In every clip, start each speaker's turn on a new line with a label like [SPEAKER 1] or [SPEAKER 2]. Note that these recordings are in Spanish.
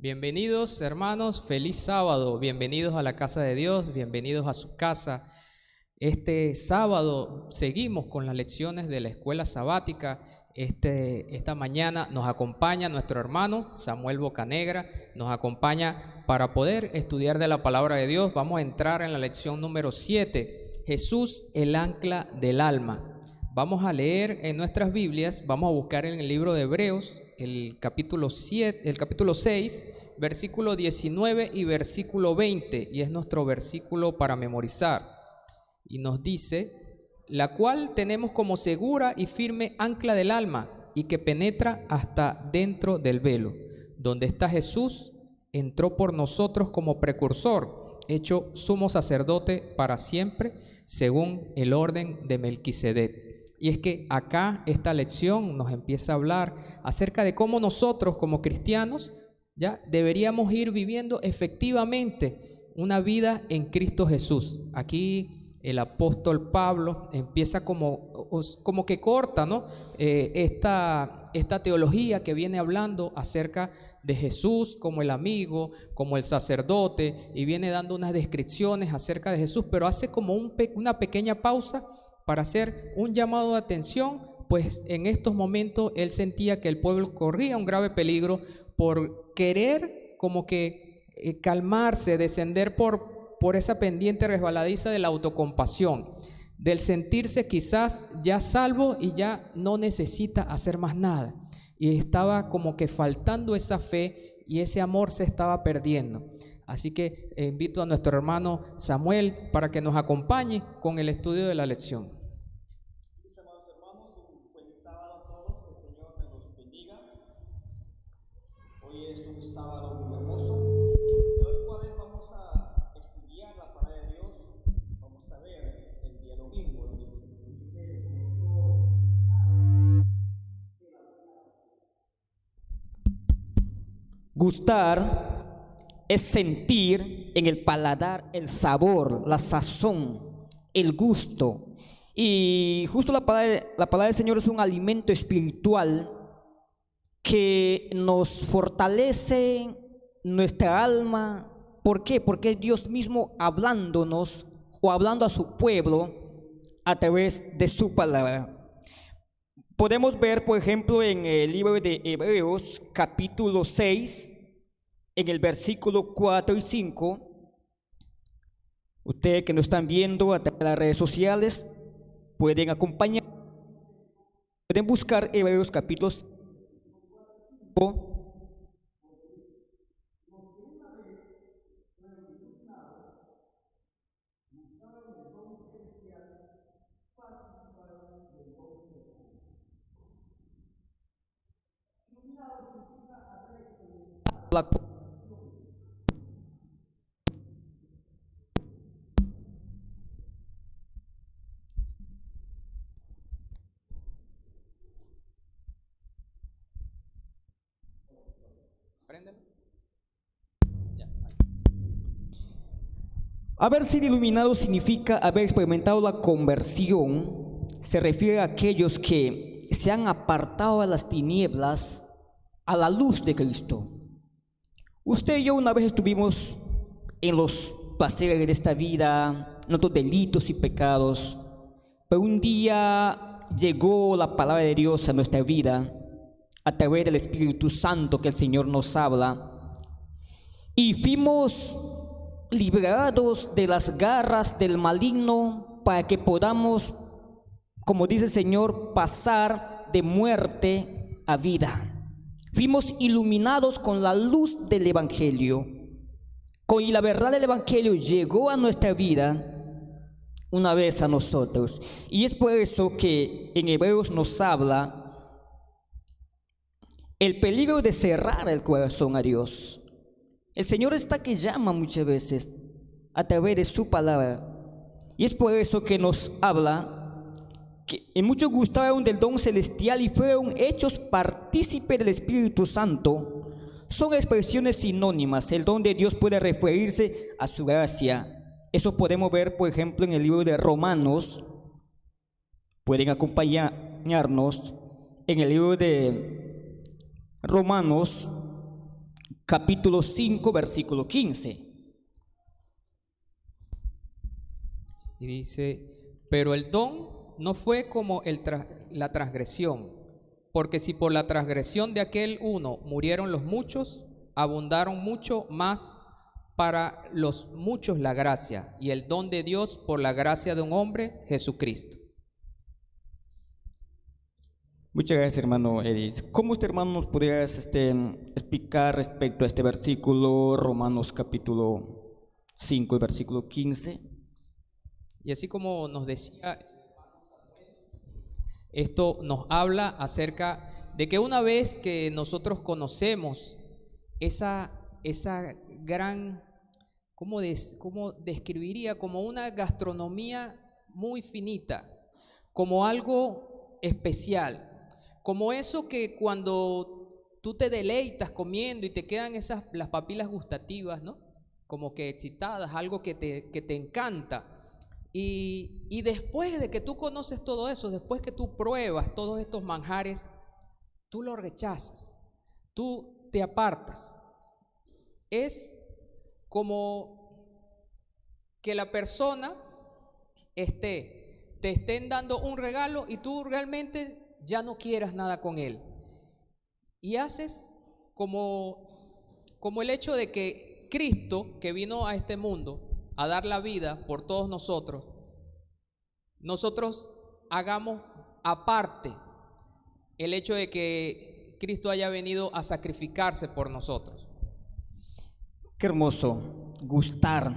[SPEAKER 1] Bienvenidos hermanos, feliz sábado, bienvenidos a la casa de Dios, bienvenidos a su casa. Este sábado seguimos con las lecciones de la escuela sabática. Esta mañana nos acompaña nuestro hermano Samuel Bocanegra, nos acompaña para poder estudiar de la palabra de Dios. Vamos a entrar en la lección número 7, Jesús, el ancla del alma. Vamos a leer en nuestras Biblias, vamos a buscar en el libro de Hebreos, el capítulo 6, versículo 19 y versículo 20, y es nuestro versículo para memorizar. Y nos dice: la cual tenemos como segura y firme ancla del alma, y que penetra hasta dentro del velo, donde está Jesús, entró por nosotros como precursor, hecho sumo sacerdote para siempre, según el orden de Melquisedec. Y es que acá esta lección nos empieza a hablar acerca de cómo nosotros como cristianos ya deberíamos ir viviendo efectivamente una vida en Cristo Jesús. Aquí el apóstol Pablo empieza como que corta, ¿no? Esta teología que viene hablando acerca de Jesús como el amigo, como el sacerdote, y viene dando unas descripciones acerca de Jesús, pero hace como una pequeña pausa para hacer un llamado de atención, pues en estos momentos él sentía que el pueblo corría un grave peligro por querer como que calmarse, descender por esa pendiente resbaladiza de la autocompasión, del sentirse quizás ya salvo y ya no necesita hacer más nada. Y estaba como que faltando esa fe y ese amor se estaba perdiendo. Así que invito a nuestro hermano Samuel para que nos acompañe con el estudio de la lección.
[SPEAKER 2] Mis amados hermanos, un feliz sábado a todos, que el Señor me los bendiga. Hoy es un sábado muy hermoso, de los cuales vamos a estudiar la palabra de Dios. Vamos a ver el día domingo. Gustar es sentir en el paladar el sabor, la sazón, el gusto. Y justo la palabra del Señor es un alimento espiritual que nos fortalece nuestra alma. ¿Por qué? Porque es Dios mismo hablándonos o hablando a su pueblo a través de su palabra. Podemos ver, por ejemplo, en el libro de Hebreos, capítulo 6, en el versículo 4 y 5. Ustedes que nos están viendo a través de las redes sociales pueden acompañar, pueden buscar Hebreos capítulo 5.
[SPEAKER 1] Préndelo. Ya, ahí.
[SPEAKER 2] Haber sido iluminado significa haber experimentado la conversión. Se refiere a aquellos que se han apartado de las tinieblas a la luz de Cristo. Usted y yo una vez estuvimos en los placeres de esta vida, en otros delitos y pecados, pero un día llegó la palabra de Dios a nuestra vida a través del Espíritu Santo que el Señor nos habla, y fuimos librados de las garras del maligno para que podamos, como dice el Señor, pasar de muerte a vida. Fuimos iluminados con la luz del Evangelio. Y la verdad del Evangelio llegó a nuestra vida una vez a nosotros. Y es por eso que en Hebreos nos habla el peligro de cerrar el corazón a Dios. El Señor está que llama muchas veces a través de su palabra. Y es por eso que nos habla que muchos gustaron del don celestial y fueron hechos partícipes del Espíritu Santo. Son expresiones sinónimas. El don de Dios puede referirse a su gracia. Eso podemos ver, por ejemplo, en el libro de Romanos. Pueden acompañarnos en el libro de Romanos, capítulo 5, versículo 15.
[SPEAKER 1] Y dice, pero el don no fue como la transgresión, porque si por la transgresión de aquel uno murieron los muchos, abundaron mucho más para los muchos la gracia y el don de Dios por la gracia de un hombre, Jesucristo.
[SPEAKER 2] Muchas gracias, hermano Eris. ¿Cómo usted, hermano, nos podría explicar respecto a este versículo, Romanos capítulo 5, versículo 15?
[SPEAKER 1] Y así como nos decía, esto nos habla acerca de que una vez que nosotros conocemos esa gran, ¿cómo describiría? Como una gastronomía muy finita, como algo especial, como eso que cuando tú te deleitas comiendo y te quedan las papilas gustativas, ¿no? Como que excitadas, algo que te encanta. Y después de que tú conoces todo eso, después que tú pruebas todos estos manjares, tú lo rechazas, tú te apartas. Es como que la persona te estén dando un regalo y tú realmente ya no quieras nada con él. Y haces como el hecho de que Cristo, que vino a este mundo a dar la vida por todos nosotros hagamos aparte el hecho de que Cristo haya venido a sacrificarse por nosotros.
[SPEAKER 2] Qué hermoso, gustar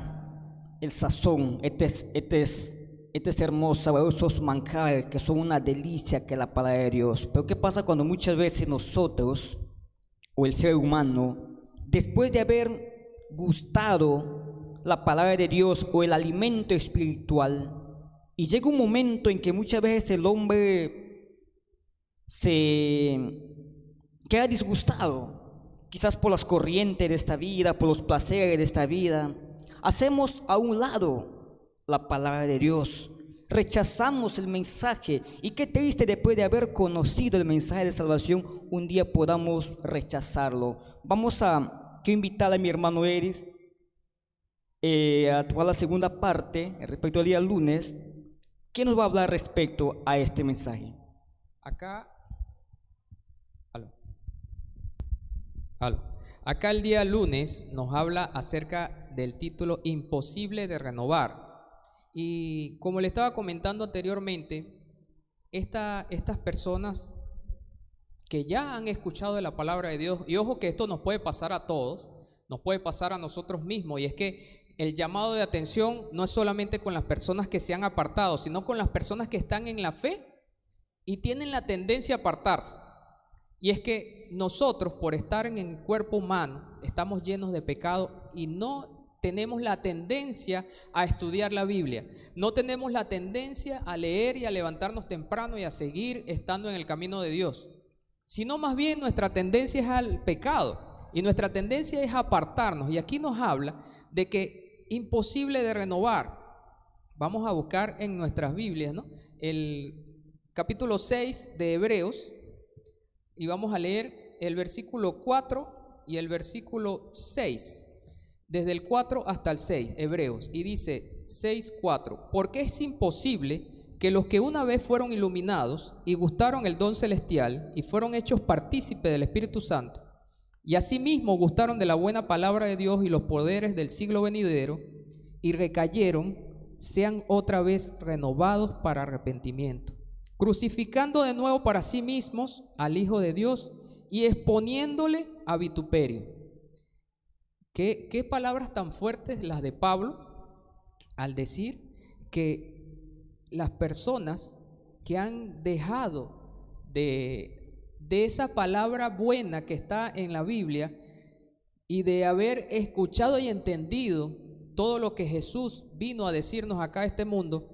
[SPEAKER 2] el sazón, este es hermoso, sabrosos manjares que son una delicia que es la palabra de Dios. Pero ¿qué pasa cuando muchas veces nosotros o el ser humano, después de haber gustado la palabra de Dios o el alimento espiritual, y llega un momento en que muchas veces el hombre se queda disgustado, quizás por las corrientes de esta vida, por los placeres de esta vida, hacemos a un lado la palabra de Dios, rechazamos el mensaje, y qué triste después de haber conocido el mensaje de salvación, un día podamos rechazarlo. Quiero invitar a mi hermano Eris a tomar la segunda parte respecto al día lunes. ¿Quién nos va a hablar respecto a este mensaje?
[SPEAKER 1] Acá el día lunes nos habla acerca del título Imposible de renovar. Y como le estaba comentando anteriormente, estas personas que ya han escuchado de la palabra de Dios, y ojo que esto nos puede pasar a todos, nos puede pasar a nosotros mismos, y es que el llamado de atención no es solamente con las personas que se han apartado, sino con las personas que están en la fe y tienen la tendencia a apartarse. Y es que nosotros, por estar en el cuerpo humano, estamos llenos de pecado y no tenemos la tendencia a estudiar la Biblia. No tenemos la tendencia a leer y a levantarnos temprano y a seguir estando en el camino de Dios. Sino más bien nuestra tendencia es al pecado y nuestra tendencia es a apartarnos. Y aquí nos habla de que imposible de renovar. Vamos a buscar en nuestras Biblias, ¿no?, el capítulo 6 de Hebreos, y vamos a leer el versículo 4 y el versículo 6, desde el 4 hasta el 6, Hebreos, y dice 6:4, porque es imposible que los que una vez fueron iluminados y gustaron el don celestial y fueron hechos partícipes del Espíritu Santo, y asimismo gustaron de la buena palabra de Dios y los poderes del siglo venidero, y recayeron, sean otra vez renovados para arrepentimiento, crucificando de nuevo para sí mismos al Hijo de Dios y exponiéndole a vituperio. ¿Qué palabras tan fuertes las de Pablo al decir que las personas que han dejado de esa palabra buena que está en la Biblia y de haber escuchado y entendido todo lo que Jesús vino a decirnos acá a este mundo,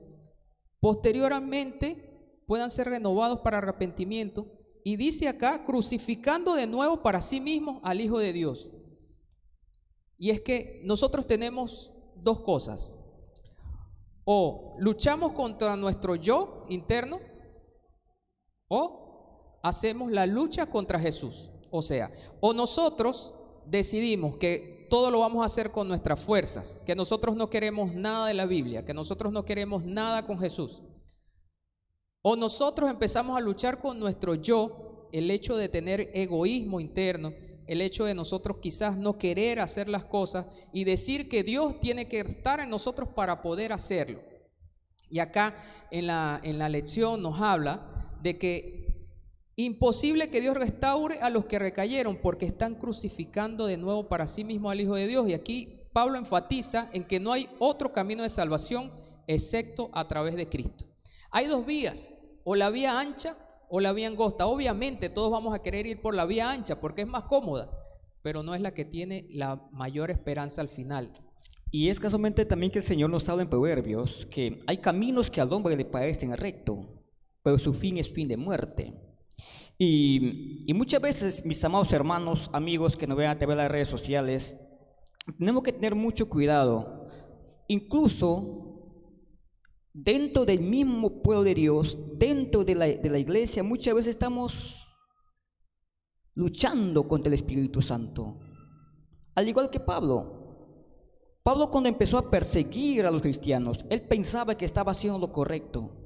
[SPEAKER 1] posteriormente puedan ser renovados para arrepentimiento? Y dice acá, crucificando de nuevo para sí mismos al Hijo de Dios. Y es que nosotros tenemos dos cosas: o luchamos contra nuestro yo interno, o hacemos la lucha contra Jesús. O sea, o nosotros decidimos que todo lo vamos a hacer con nuestras fuerzas, que nosotros no queremos nada de la Biblia, que nosotros no queremos nada con Jesús, o nosotros empezamos a luchar con nuestro yo, el hecho de tener egoísmo interno, el hecho de nosotros quizás no querer hacer las cosas y decir que Dios tiene que estar en nosotros para poder hacerlo. Y acá en la lección nos habla de que imposible que Dios restaure a los que recayeron porque están crucificando de nuevo para sí mismo al Hijo de Dios. Y aquí Pablo enfatiza en que no hay otro camino de salvación excepto a través de Cristo. Hay dos vías, o la vía ancha o la vía angosta. Obviamente todos vamos a querer ir por la vía ancha porque es más cómoda, pero no es la que tiene la mayor esperanza al final.
[SPEAKER 2] Y es casualmente también que el Señor nos habla en Proverbios que hay caminos que al hombre le parecen recto, pero su fin es fin de muerte. Y muchas veces, mis amados hermanos, amigos que nos ven a través de las redes sociales, tenemos que tener mucho cuidado. Incluso dentro del mismo pueblo de Dios, dentro de la iglesia, muchas veces estamos luchando contra el Espíritu Santo. Al igual que Pablo. Pablo, cuando empezó a perseguir a los cristianos, él pensaba que estaba haciendo lo correcto,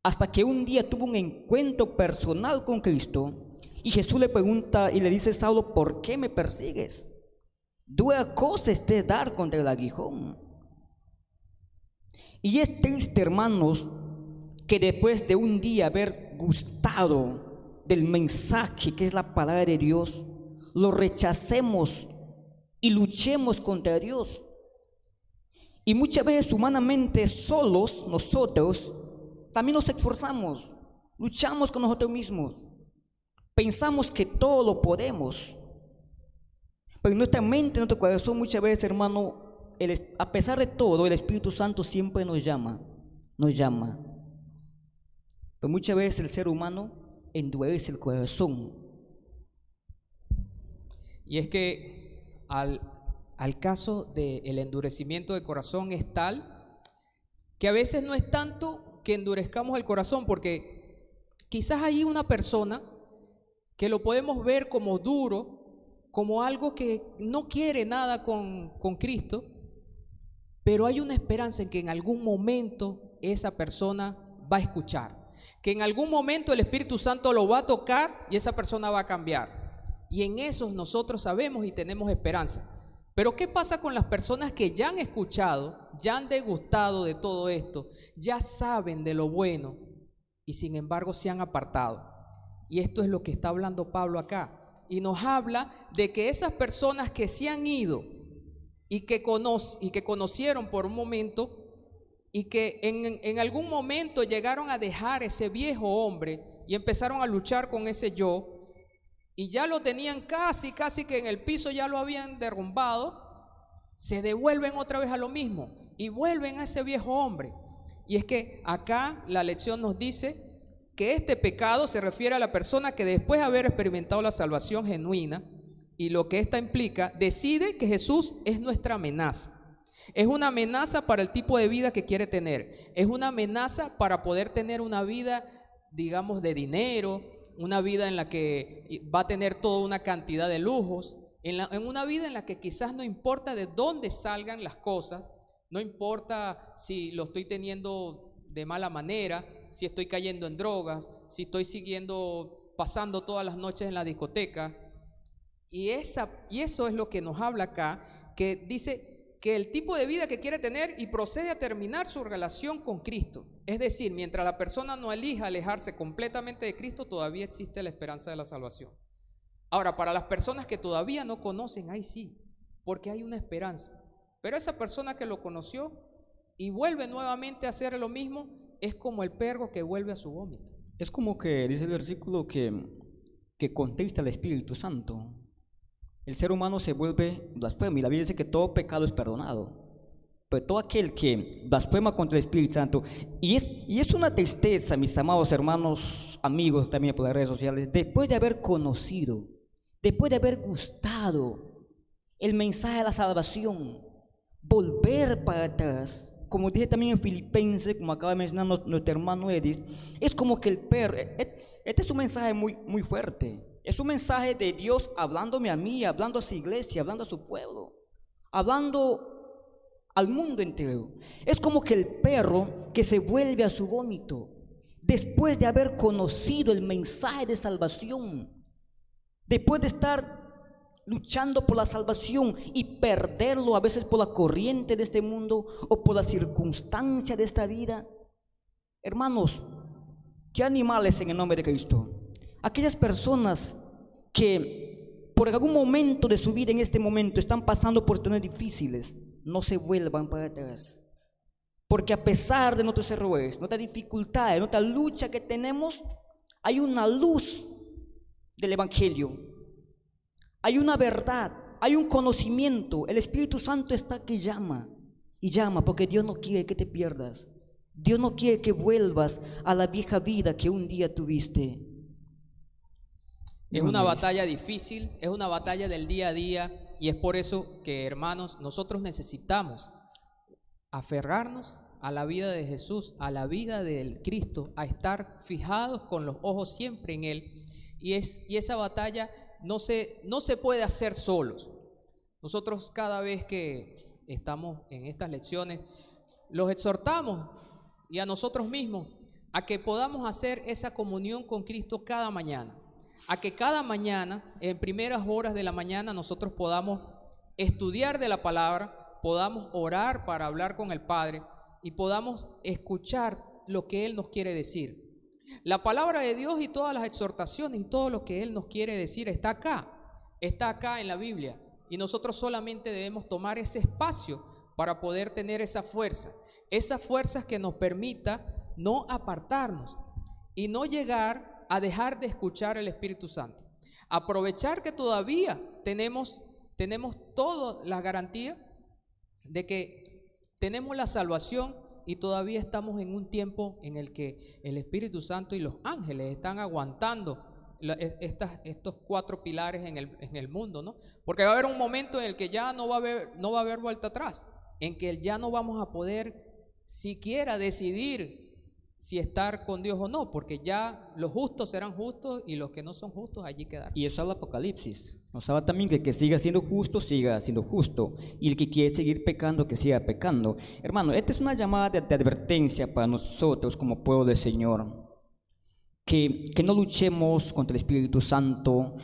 [SPEAKER 2] hasta que un día tuvo un encuentro personal con Cristo y Jesús le pregunta y le dice: Saulo, ¿por qué me persigues? Dura cosa es dar contra el aguijón. Y es triste, hermanos, que después de un día haber gustado del mensaje que es la palabra de Dios, lo rechacemos y luchemos contra Dios. Y muchas veces humanamente solos nosotros también nos esforzamos, luchamos con nosotros mismos, pensamos que todo lo podemos, pero en nuestra mente, en nuestro corazón muchas veces, hermano, a pesar de todo, el Espíritu Santo siempre nos llama, pero muchas veces el ser humano endurece el corazón.
[SPEAKER 1] Y es que al caso del endurecimiento de corazón es tal que a veces no es tanto que endurezcamos el corazón, porque quizás hay una persona que lo podemos ver como duro, como algo que no quiere nada con Cristo, pero hay una esperanza en que en algún momento esa persona va a escuchar, que en algún momento el Espíritu Santo lo va a tocar y esa persona va a cambiar, y en eso nosotros sabemos y tenemos esperanza. Pero ¿qué pasa con las personas que ya han escuchado, ya han degustado de todo esto, ya saben de lo bueno y sin embargo se han apartado? Y esto es lo que está hablando Pablo acá. Y nos habla de que esas personas que se han ido y que conocieron por un momento y que en algún momento llegaron a dejar ese viejo hombre y empezaron a luchar con ese yo, y ya lo tenían casi que en el piso, ya lo habían derrumbado, se devuelven otra vez a lo mismo y vuelven a ese viejo hombre. Y es que acá la lección nos dice que este pecado se refiere a la persona que después de haber experimentado la salvación genuina y lo que esta implica, decide que Jesús es nuestra amenaza. Es una amenaza para el tipo de vida que quiere tener. Es una amenaza para poder tener una vida, digamos, de dinero, una vida en la que va a tener toda una cantidad de lujos, en una vida en la que quizás no importa de dónde salgan las cosas, no importa si lo estoy teniendo de mala manera, si estoy cayendo en drogas, si estoy pasando todas las noches en la discoteca. Y eso es lo que nos habla acá, que dice que el tipo de vida que quiere tener y procede a terminar su relación con Cristo. Es decir, mientras la persona no elija alejarse completamente de Cristo, todavía existe la esperanza de la salvación. Ahora, para las personas que todavía no conocen, ahí sí, porque hay una esperanza. Pero esa persona que lo conoció y vuelve nuevamente a hacer lo mismo, es como el perro que vuelve a su vómito.
[SPEAKER 2] Es como que dice el versículo que contrista al Espíritu Santo. El ser humano se vuelve blasfemo y la Biblia dice que todo pecado es perdonado. Pero todo aquel que blasfema contra el Espíritu Santo, y es una tristeza, mis amados hermanos, amigos también por las redes sociales, después de haber conocido, después de haber gustado el mensaje de la salvación, volver para atrás. Como dije también en Filipenses, como acaba de mencionar nuestro hermano Edis, es como que el perro, este es un mensaje muy, muy fuerte. Es un mensaje de Dios hablándome a mí, hablando a su iglesia, hablando a su pueblo, hablando al mundo entero. Es como que el perro que se vuelve a su vómito después de haber conocido el mensaje de salvación, después de estar luchando por la salvación y perderlo a veces por la corriente de este mundo o por la circunstancia de esta vida. Hermanos, qué animales en el nombre de Cristo. Aquellas personas que por algún momento de su vida en este momento están pasando por situaciones difíciles, no se vuelvan para atrás, porque a pesar de nuestros errores, nuestras dificultades, nuestra lucha que tenemos, hay una luz del Evangelio, hay una verdad, hay un conocimiento. El Espíritu Santo está que llama y llama, porque Dios no quiere que te pierdas. Dios no quiere que vuelvas a la vieja vida que un día tuviste.
[SPEAKER 1] Es una batalla difícil, es una batalla del día a día, y es por eso que, hermanos, nosotros necesitamos aferrarnos a la vida de Jesús, a la vida del Cristo, a estar fijados con los ojos siempre en Él. Y esa batalla no se puede hacer solos. Nosotros, cada vez que estamos en estas lecciones, los exhortamos, y a nosotros mismos, a que podamos hacer esa comunión con Cristo cada mañana. A que cada mañana, en primeras horas de la mañana, nosotros podamos estudiar de la palabra, podamos orar para hablar con el Padre y podamos escuchar lo que Él nos quiere decir. La palabra de Dios y todas las exhortaciones y todo lo que Él nos quiere decir está acá en la Biblia, y nosotros solamente debemos tomar ese espacio para poder tener esa fuerza, esas fuerzas que nos permita no apartarnos y no llegar a dejar de escuchar el Espíritu Santo. Aprovechar que todavía tenemos toda la garantía de que tenemos la salvación, y todavía estamos en un tiempo en el que el Espíritu Santo y los ángeles están aguantando estos 4 pilares en el mundo, ¿no? Porque va a haber un momento en el que ya no va a haber vuelta atrás, en que ya no vamos a poder siquiera decidir si estar con Dios o no, porque ya los justos serán justos y los que no son justos allí quedarán.
[SPEAKER 2] Y eso es el Apocalipsis. Nos habla también que el que siga siendo justo, siga siendo justo, y el que quiere seguir pecando, que siga pecando. Hermano, esta es una llamada de advertencia para nosotros como pueblo del Señor, que no luchemos contra el Espíritu Santo,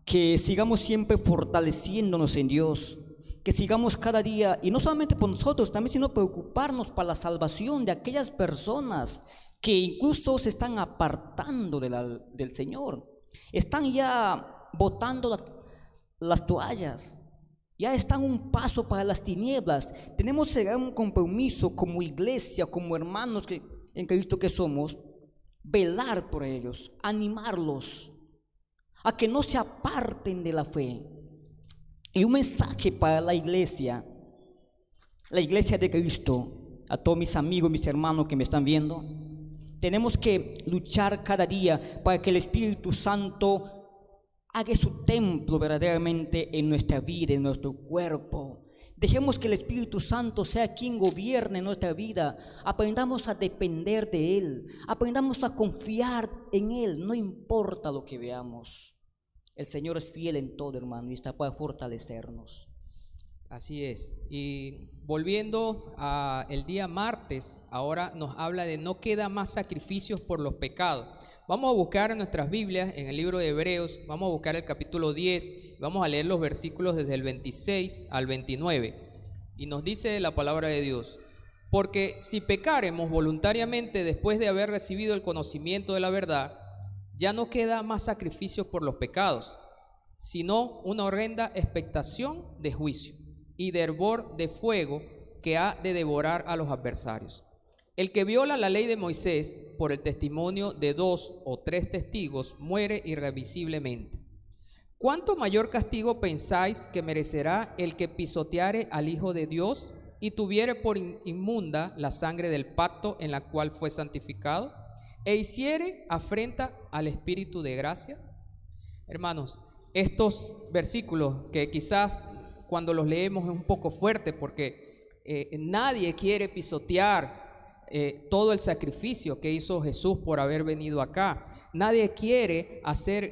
[SPEAKER 2] que sigamos siempre fortaleciéndonos en Dios, que sigamos cada día, y no solamente por nosotros también, sino preocuparnos para la salvación de aquellas personas que incluso se están apartando del Señor, están ya botando las toallas, ya están un paso para las tinieblas. Tenemos un compromiso como iglesia, como hermanos en Cristo que somos, velar por ellos, animarlos a que no se aparten de la fe. Y un mensaje para la iglesia de Cristo, a todos mis amigos, mis hermanos que me están viendo: tenemos que luchar cada día para que el Espíritu Santo haga su templo verdaderamente en nuestra vida, en nuestro cuerpo. Dejemos que el Espíritu Santo sea quien gobierne nuestra vida. Aprendamos a depender de Él, aprendamos a confiar en Él, no importa lo que veamos. El Señor es fiel en todo, hermano, y está para fortalecernos.
[SPEAKER 1] Así es. Y volviendo a el día martes, ahora nos habla de no queda más sacrificios por los pecados. Vamos a buscar en nuestras Biblias, en el libro de Hebreos, vamos a buscar el capítulo 10, vamos a leer los versículos desde el 26 al 29. Y nos dice la palabra de Dios: porque si pecaremos voluntariamente después de haber recibido el conocimiento de la verdad, ya no queda más sacrificios por los pecados, sino una horrenda expectación de juicio y de hervor de fuego que ha de devorar a los adversarios. El que viola la ley de Moisés por el testimonio de 2 o 3 testigos muere irremisiblemente. ¿Cuánto mayor castigo pensáis que merecerá el que pisoteare al Hijo de Dios y tuviere por inmunda la sangre del pacto en la cual fue santificado, e hiciere afrenta al Espíritu de gracia? Hermanos, estos versículos que quizás cuando los leemos es un poco fuerte, porque nadie quiere pisotear todo el sacrificio que hizo Jesús por haber venido acá. Nadie quiere hacer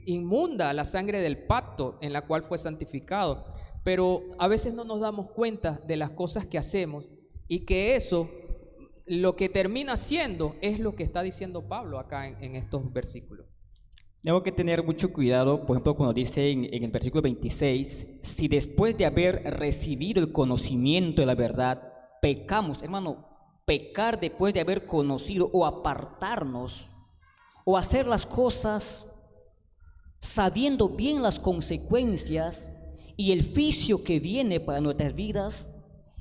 [SPEAKER 1] inmunda la sangre del pacto en la cual fue santificado, pero a veces no nos damos cuenta de las cosas que hacemos y que eso, lo que termina siendo, es lo que está diciendo Pablo acá en estos versículos.
[SPEAKER 2] Tengo que tener mucho cuidado, por ejemplo, cuando dice en el versículo 26, si después de haber recibido el conocimiento de la verdad, pecamos. Hermano, pecar después de haber conocido o apartarnos o hacer las cosas sabiendo bien las consecuencias y el juicio que viene para nuestras vidas,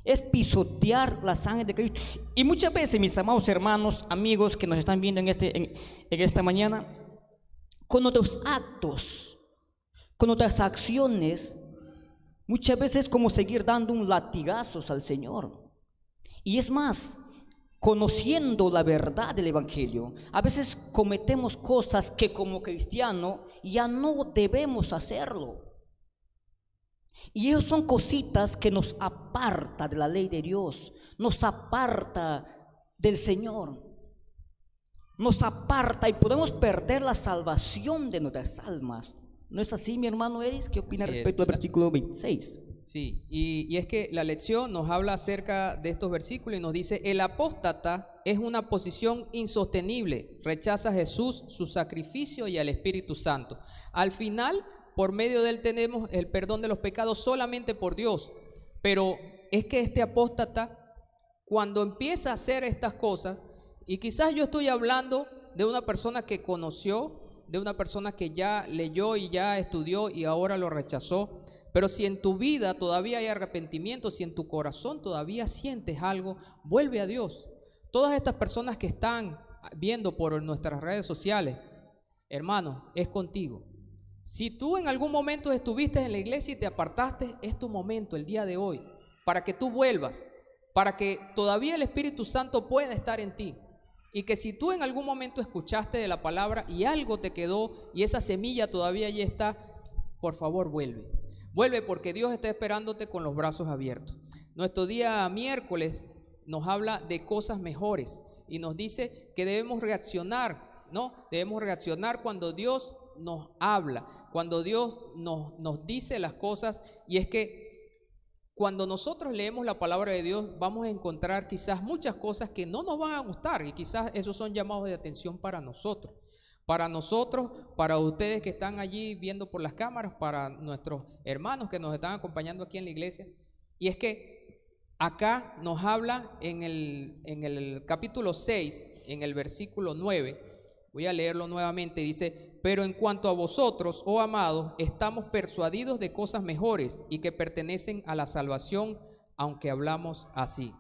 [SPEAKER 2] es pisotear la sangre de Cristo. Y muchas veces, mis amados hermanos, amigos que nos están viendo en esta mañana, con nuestros actos, con nuestras acciones, muchas veces es como seguir dando un latigazos al Señor. Y es más, conociendo la verdad del Evangelio, a veces cometemos cosas que como cristiano ya no debemos hacerlo. Y esas son cositas que nos aparta de la ley de Dios, nos aparta del Señor, nos aparta y podemos perder la salvación de nuestras almas. ¿No es así, mi hermano Eris? ¿Qué opina respecto al versículo 26?
[SPEAKER 1] Sí, y es que la lección nos habla acerca de estos versículos y nos dice: el apóstata es una posición insostenible, rechaza a Jesús, su sacrificio y al Espíritu Santo. Al final, por medio de él tenemos el perdón de los pecados solamente por Dios, pero es que este apóstata, cuando empieza a hacer estas cosas, y quizás yo estoy hablando de una persona que conoció, de una persona que ya leyó y ya estudió y ahora lo rechazó, pero si en tu vida todavía hay arrepentimiento, si en tu corazón todavía sientes algo, vuelve a Dios. Todas estas personas que están viendo por nuestras redes sociales, hermano, es contigo. Si tú en algún momento estuviste en la iglesia y te apartaste, es tu momento el día de hoy, para que tú vuelvas, para que todavía el Espíritu Santo pueda estar en ti. Y que si tú en algún momento escuchaste de la palabra y algo te quedó y esa semilla todavía allí está, por favor vuelve. Vuelve, porque Dios está esperándote con los brazos abiertos. Nuestro día miércoles nos habla de cosas mejores y nos dice que debemos reaccionar, ¿no? Debemos reaccionar cuando Dios nos habla, cuando Dios nos dice las cosas. Y es que cuando nosotros leemos la palabra de Dios, vamos a encontrar quizás muchas cosas que no nos van a gustar, y quizás esos son llamados de atención para nosotros, para ustedes que están allí viendo por las cámaras, para nuestros hermanos que nos están acompañando aquí en la iglesia. Y es que acá nos habla en el capítulo 6, en el versículo 9, voy a leerlo nuevamente, dice: pero en cuanto a vosotros, oh amados, estamos persuadidos de cosas mejores y que pertenecen a la salvación, aunque hablamos así.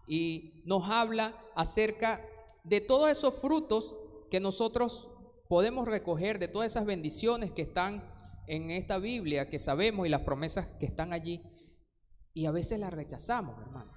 [SPEAKER 1] Y nos habla acerca de todos esos frutos que nosotros podemos recoger, de todas esas bendiciones que están en esta Biblia, que sabemos, y las promesas que están allí, y a veces las rechazamos, hermano.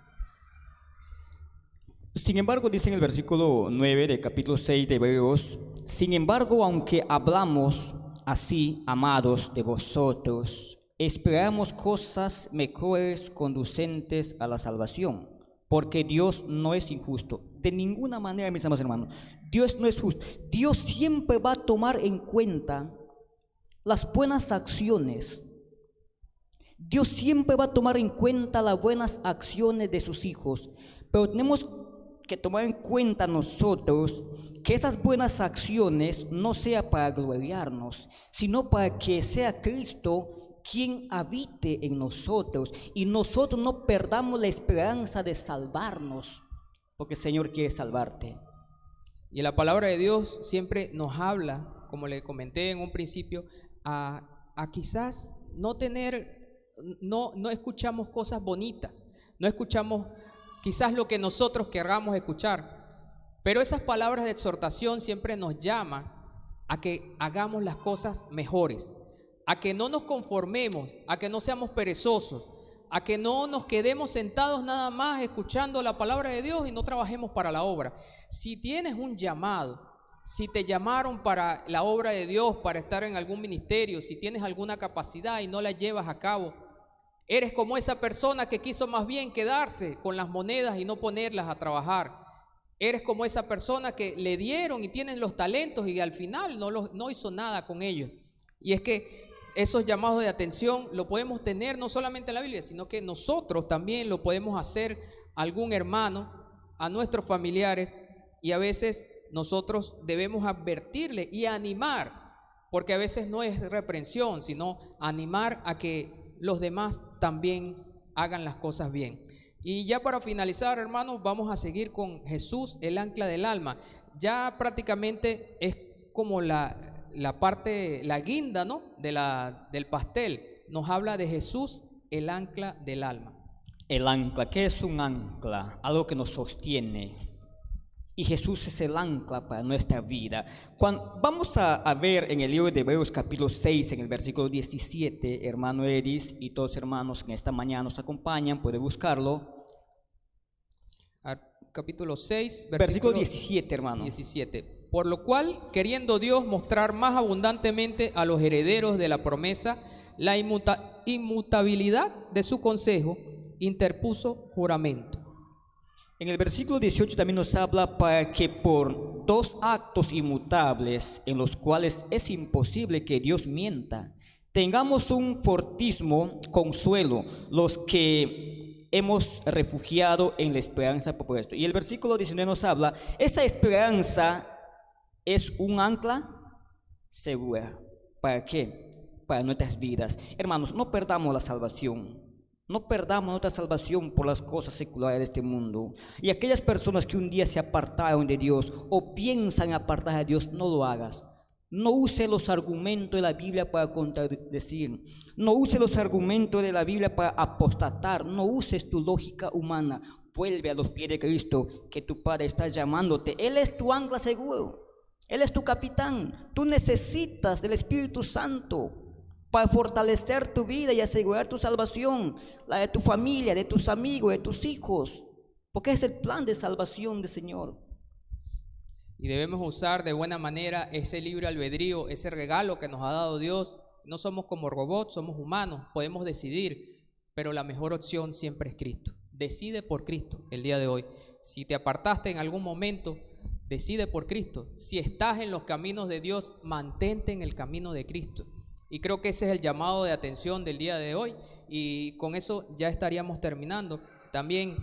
[SPEAKER 2] Sin embargo, dice en el versículo 9 del capítulo 6 de Hebreos: sin embargo, aunque hablamos así, amados, de vosotros, esperamos cosas mejores conducentes a la salvación, porque Dios no es injusto. De ninguna manera, mis amados hermanos, Dios no es justo. Dios siempre va a tomar en cuenta las buenas acciones. Dios siempre va a tomar en cuenta las buenas acciones de sus hijos, pero tenemos que tomar en cuenta nosotros que esas buenas acciones no sea para gloriarnos, sino para que sea Cristo quien habite en nosotros y nosotros no perdamos la esperanza de salvarnos, porque el Señor quiere salvarte.
[SPEAKER 1] Y la palabra de Dios siempre nos habla, como le comenté en un principio, a quizás no escuchamos cosas bonitas, no escuchamos quizás lo que nosotros querramos escuchar, pero esas palabras de exhortación siempre nos llaman a que hagamos las cosas mejores, a que no nos conformemos, a que no seamos perezosos, a que no nos quedemos sentados nada más escuchando la palabra de Dios y no trabajemos para la obra. Si tienes un llamado, si te llamaron para la obra de Dios, para estar en algún ministerio, si tienes alguna capacidad y no la llevas a cabo, eres como esa persona que quiso más bien quedarse con las monedas y no ponerlas a trabajar. Eres como esa persona que le dieron y tienen los talentos y al final no hizo nada con ellos. Y es que esos llamados de atención lo podemos tener no solamente en la Biblia, sino que nosotros también lo podemos hacer a algún hermano, a nuestros familiares, y a veces nosotros debemos advertirle y animar, porque a veces no es reprensión, sino animar a que los demás también hagan las cosas bien. Y ya para finalizar, hermanos, vamos a seguir con Jesús, el ancla del alma. Ya prácticamente es como la parte, la guinda, ¿no?, del pastel. Nos habla de Jesús, el ancla del alma.
[SPEAKER 2] El ancla, ¿qué es un ancla? Algo que nos sostiene. Y Jesús es el ancla para nuestra vida. Vamos a ver en el libro de Hebreos capítulo 6, en el versículo 17, hermano Edis y todos los hermanos que en esta mañana nos acompañan, puede buscarlo.
[SPEAKER 1] Capítulo 6,
[SPEAKER 2] versículo 17, hermano.
[SPEAKER 1] 17. Por lo cual, queriendo Dios mostrar más abundantemente a los herederos de la promesa la inmutabilidad de su consejo, interpuso juramento.
[SPEAKER 2] En el versículo 18 también nos habla para que por dos actos inmutables en los cuales es imposible que Dios mienta, tengamos un fortísimo consuelo los que hemos refugiado en la esperanza por esto. Y el versículo 19 nos habla, esa esperanza es un ancla segura. ¿Para qué? Para nuestras vidas. Hermanos, no perdamos la salvación. No perdamos nuestra salvación por las cosas seculares de este mundo. Y aquellas personas que un día se apartaron de Dios o piensan apartarse de Dios, no lo hagas. No use los argumentos de la Biblia para contradecir. No use los argumentos de la Biblia para apostatar. No uses tu lógica humana. Vuelve a los pies de Cristo, que tu Padre está llamándote. Él es tu ancla seguro. Él es tu capitán. Tú necesitas del Espíritu Santo para fortalecer tu vida y asegurar tu salvación, la de tu familia, de tus amigos, de tus hijos, porque es el plan de salvación del Señor.
[SPEAKER 1] Y debemos usar de buena manera ese libre albedrío, ese regalo que nos ha dado Dios. No somos como robots, somos humanos, podemos decidir, pero la mejor opción siempre es Cristo. Decide por Cristo el día de hoy. Si te apartaste en algún momento, decide por Cristo. Si estás en los caminos de Dios, mantente en el camino de Cristo. Y creo que ese es el llamado de atención del día de hoy, y con eso ya estaríamos terminando. También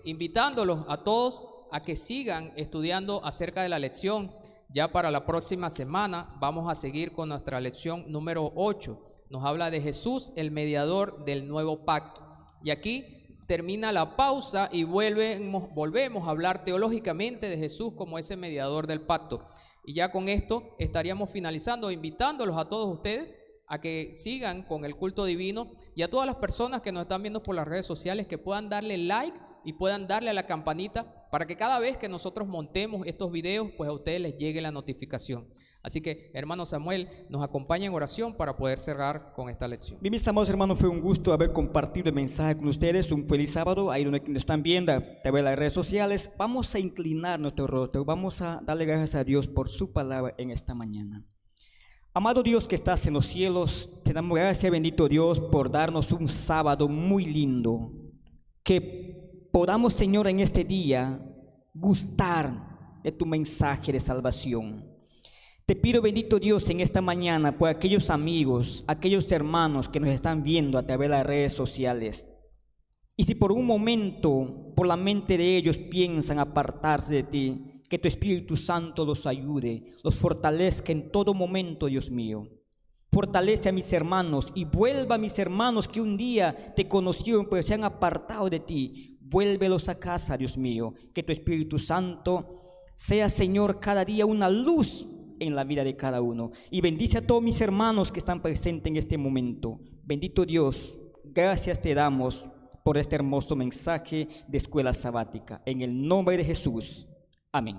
[SPEAKER 1] invitándolos a todos a que sigan estudiando acerca de la lección. Ya para la próxima semana vamos a seguir con nuestra lección número 8. Nos habla de Jesús, el mediador del nuevo pacto. Y aquí termina la pausa y volvemos a hablar teológicamente de Jesús como ese mediador del pacto. Y ya con esto estaríamos finalizando, invitándolos a todos ustedes a que sigan con el culto divino, y a todas las personas que nos están viendo por las redes sociales que puedan darle like y puedan darle a la campanita para que cada vez que nosotros montemos estos videos, pues a ustedes les llegue la notificación. Así que, hermano Samuel, nos acompaña en oración para poder cerrar con esta lección.
[SPEAKER 2] Bien, mis amados hermanos, fue un gusto haber compartido el mensaje con ustedes. Un feliz sábado, ahí donde nos están viendo a través de las redes sociales. Vamos a inclinar nuestro rostro, vamos a darle gracias a Dios por su palabra en esta mañana. Amado Dios que estás en los cielos, te damos gracias, bendito Dios, por darnos un sábado muy lindo. Que podamos, Señor, en este día gustar de tu mensaje de salvación. Te pido, bendito Dios, en esta mañana por aquellos amigos, aquellos hermanos que nos están viendo a través de las redes sociales. Y si por un momento por la mente de ellos piensan apartarse de ti, que tu Espíritu Santo los ayude, los fortalezca en todo momento, Dios mío. Fortalece a mis hermanos y vuelva a mis hermanos que un día te conocieron pero se han apartado de ti. Vuélvelos a casa, Dios mío. Que tu Espíritu Santo sea, Señor, cada día una luz en la vida de cada uno. Y bendice a todos mis hermanos que están presentes en este momento. Bendito Dios, gracias te damos por este hermoso mensaje de escuela sabática. En el nombre de Jesús. Amén.